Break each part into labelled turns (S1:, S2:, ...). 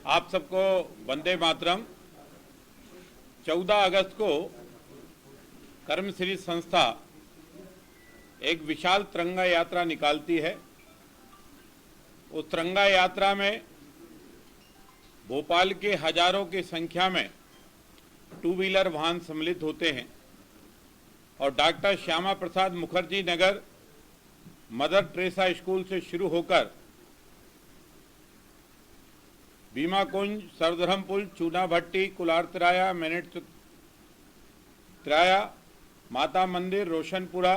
S1: आप सबको वंदे मातरम। 14 अगस्त को कर्मश्री संस्था एक विशाल तिरंगा यात्रा निकालती है। उस तिरंगा यात्रा में भोपाल के हजारों की संख्या में टू व्हीलर वाहन सम्मिलित होते हैं और doctor Shyama Prasad Mukherjee Nagar mother Teresa school से शुरू होकर भीमा कुंज, सर्वधर्मपुर, चूना भट्टी, कुलार तिराया, मैनेट तिराया, माता मंदिर, रोशनपुरा,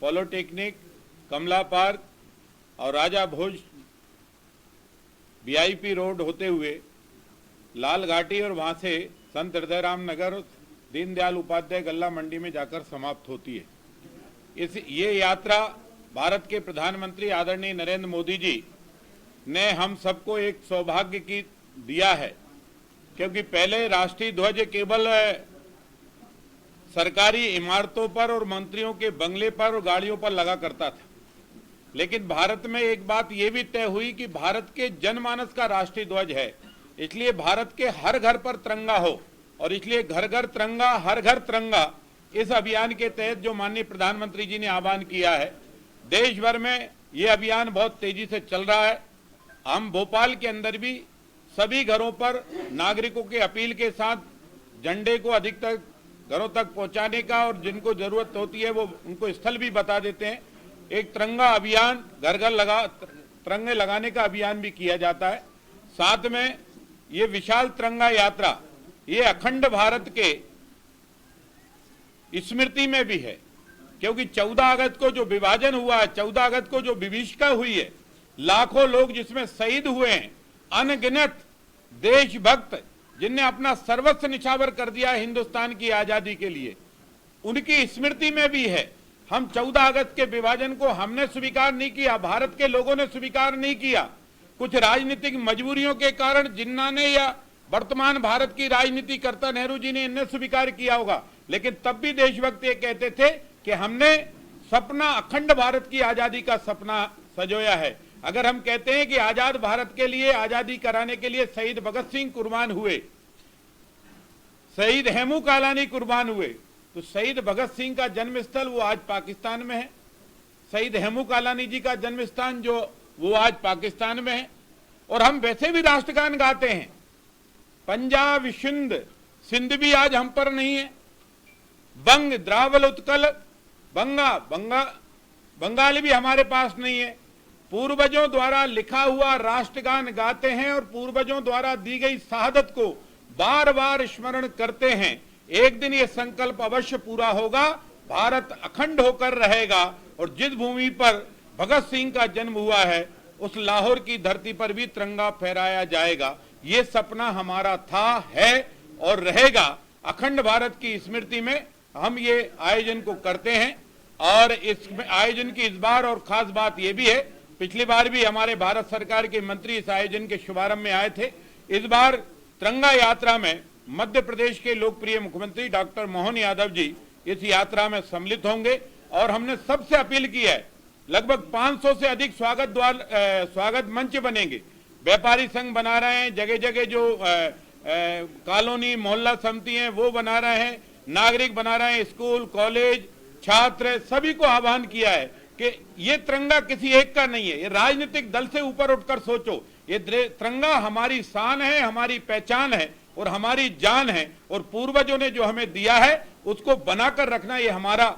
S1: पॉलिटेक्निक, कमला पार्क और राजा भोज वीआईपी रोड होते हुए लाल घाटी और वहां से संत हृदयराम नगर, दीनदयाल उपाध्याय गल्ला मंडी में जाकर समाप्त होती है। ये यात्रा भारत के प्रधानमंत्री आदरणीय नरेंद्र मोदी जी ने हम सबको एक सौभाग्य की दिया है, क्योंकि पहले राष्ट्रीय ध्वज केवल सरकारी इमारतों पर और मंत्रियों के बंगले पर और गाड़ियों पर लगा करता था। लेकिन भारत में एक बात यह भी तय हुई कि भारत के जनमानस का राष्ट्रीय ध्वज है, इसलिए भारत के हर घर पर तिरंगा हो और इसलिए घर घर तिरंगा, हर घर तिरंगा, इस अभियान के तहत जो माननीय प्रधानमंत्री जी ने आह्वान किया है, देश भर में ये अभियान बहुत तेजी से चल रहा है। हम भोपाल के अंदर भी सभी घरों पर नागरिकों के अपील के साथ झंडे को अधिकतर घरों तक पहुंचाने का और जिनको जरूरत होती है वो उनको स्थल भी बता देते हैं। एक तिरंगा अभियान, घर घर तिरंगे लगाने का अभियान भी किया जाता है। साथ में ये विशाल तिरंगा यात्रा ये अखंड भारत के स्मृति में भी है, क्योंकि 14 अगस्त को जो विभाजन हुआ है, 14 अगस्त को जो विभीषिका हुई है, लाखों लोग जिसमें शहीद हुए हैं, अनगिनत देशभक्त जिनने अपना सर्वस्व निछावर कर दिया हिंदुस्तान की आजादी के लिए, उनकी स्मृति में भी है। हम 14 अगस्त के विभाजन को हमने स्वीकार नहीं किया, भारत के लोगों ने स्वीकार नहीं किया। कुछ राजनीतिक मजबूरियों के कारण जिन्ना ने या वर्तमान भारत की राजनीति करता नेहरू जी ने इन्हें स्वीकार किया होगा, लेकिन तब भी देशभक्त ये कहते थे कि हमने सपना अखंड भारत की आजादी का सपना सजोया है। अगर हम कहते हैं कि आजाद भारत के लिए, आजादी कराने के लिए शहीद भगत सिंह कुर्बान हुए, शहीद हेमू कालानी कुर्बान हुए, तो शहीद भगत सिंह का जन्म स्थल वो आज पाकिस्तान में है, शहीद हेमू कालानी जी का जन्म स्थान जो वो आज पाकिस्तान में है। और हम वैसे भी राष्ट्रगान गाते हैं, पंजाब सिंध भी आज हम पर नहीं है, बंग, द्रावल, उत्कल, बंगाली भी हमारे पास नहीं है। पूर्वजों द्वारा लिखा हुआ राष्ट्रगान गाते हैं और पूर्वजों द्वारा दी गई शहादत को बार बार स्मरण करते हैं। एक दिन ये संकल्प अवश्य पूरा होगा, भारत अखंड होकर रहेगा और जिस भूमि पर भगत सिंह का जन्म हुआ है उस लाहौर की धरती पर भी तिरंगा फहराया जाएगा। ये सपना हमारा था, है और रहेगा। अखंड भारत की स्मृति में हम ये आयोजन को करते हैं और इस आयोजन की इस बार और खास बात यह भी है, पिछली बार भी हमारे भारत सरकार के मंत्री इस आयोजन के शुभारंभ में आए थे। इस बार तिरंगा यात्रा में मध्य प्रदेश के लोकप्रिय मुख्यमंत्री डॉक्टर मोहन यादव जी इस यात्रा में सम्मिलित होंगे और हमने सबसे अपील की है, लगभग 500 से अधिक स्वागत मंच बनेंगे। व्यापारी संघ बना रहे हैं, जगह जगह जो कॉलोनी मोहल्ला समिति हैं वो बना रहे हैं, नागरिक बना रहे हैं, स्कूल, कॉलेज, छात्र, सभी को आह्वान किया है कि ये तिरंगा किसी एक का नहीं है, ये राजनीतिक दल से ऊपर उठकर सोचो। ये तिरंगा हमारी शान है, हमारी पहचान है और हमारी जान है और पूर्वजों ने जो हमें दिया है उसको बनाकर रखना ये हमारा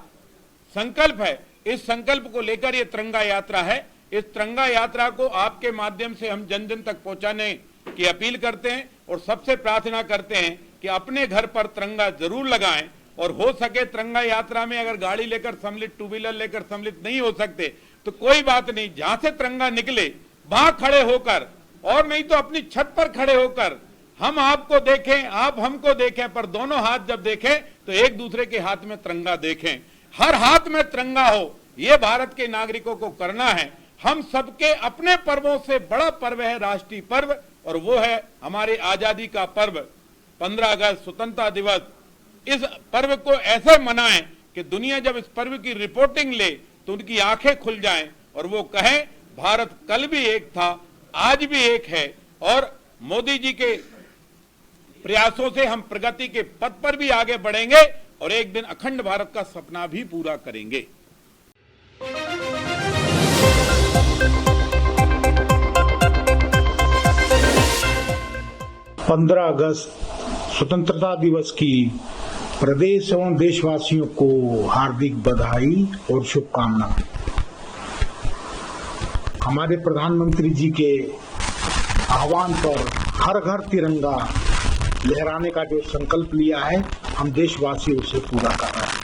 S1: संकल्प है। इस संकल्प को लेकर ये तिरंगा यात्रा है। इस तिरंगा यात्रा को आपके माध्यम से हम जन जन तक पहुंचाने की अपील करते हैं और सबसे प्रार्थना करते हैं कि अपने घर पर तिरंगा जरूर लगाएं और हो सके तिरंगा यात्रा में अगर गाड़ी लेकर सम्मिलित, टू व्हीलर लेकर सम्मिलित नहीं हो सकते तो कोई बात नहीं, जहां से तिरंगा निकले वहां खड़े होकर, और नहीं तो अपनी छत पर खड़े होकर हम आपको देखें, आप हमको देखें, पर दोनों हाथ जब देखें तो एक दूसरे के हाथ में तिरंगा देखें, हर हाथ में तिरंगा हो। ये भारत के नागरिकों को करना है। हम सबके अपने पर्वों से बड़ा पर्व है राष्ट्रीय पर्व और वो है हमारे आजादी का पर्व 15 अगस्त स्वतंत्रता दिवस। इस पर्व को ऐसे मनाएं कि दुनिया जब इस पर्व की रिपोर्टिंग ले तो उनकी आंखें खुल जाएं और वो कहें भारत कल भी एक था, आज भी एक है और मोदी जी के प्रयासों से हम प्रगति के पथ पर भी आगे बढ़ेंगे और एक दिन अखंड भारत का सपना भी पूरा करेंगे।
S2: 15 अगस्त स्वतंत्रता दिवस की प्रदेश एवं देशवासियों को हार्दिक बधाई और शुभकामनाएं। हमारे प्रधानमंत्री जी के आह्वान पर हर घर तिरंगा लहराने का जो संकल्प लिया है, हम देशवासी उसे पूरा कर रहे हैं।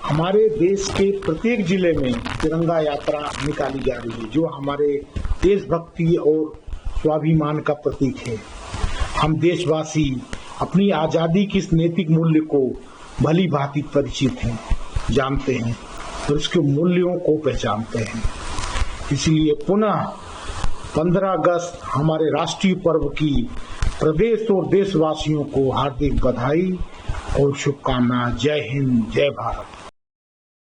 S2: हमारे देश के प्रत्येक जिले में तिरंगा यात्रा निकाली जा रही है, जो हमारे देशभक्ति और स्वाभिमान का प्रतीक है। हम देशवासी अपनी आजादी की इस नैतिक मूल्य को भली भांति परिचित हैं, जानते हैं और इसके मूल्यों को पहचानते हैं। इसलिए पुनः 15 अगस्त हमारे राष्ट्रीय पर्व की प्रदेश और देशवासियों को हार्दिक बधाई और शुभकामनाएं। जय हिंद, जय भारत।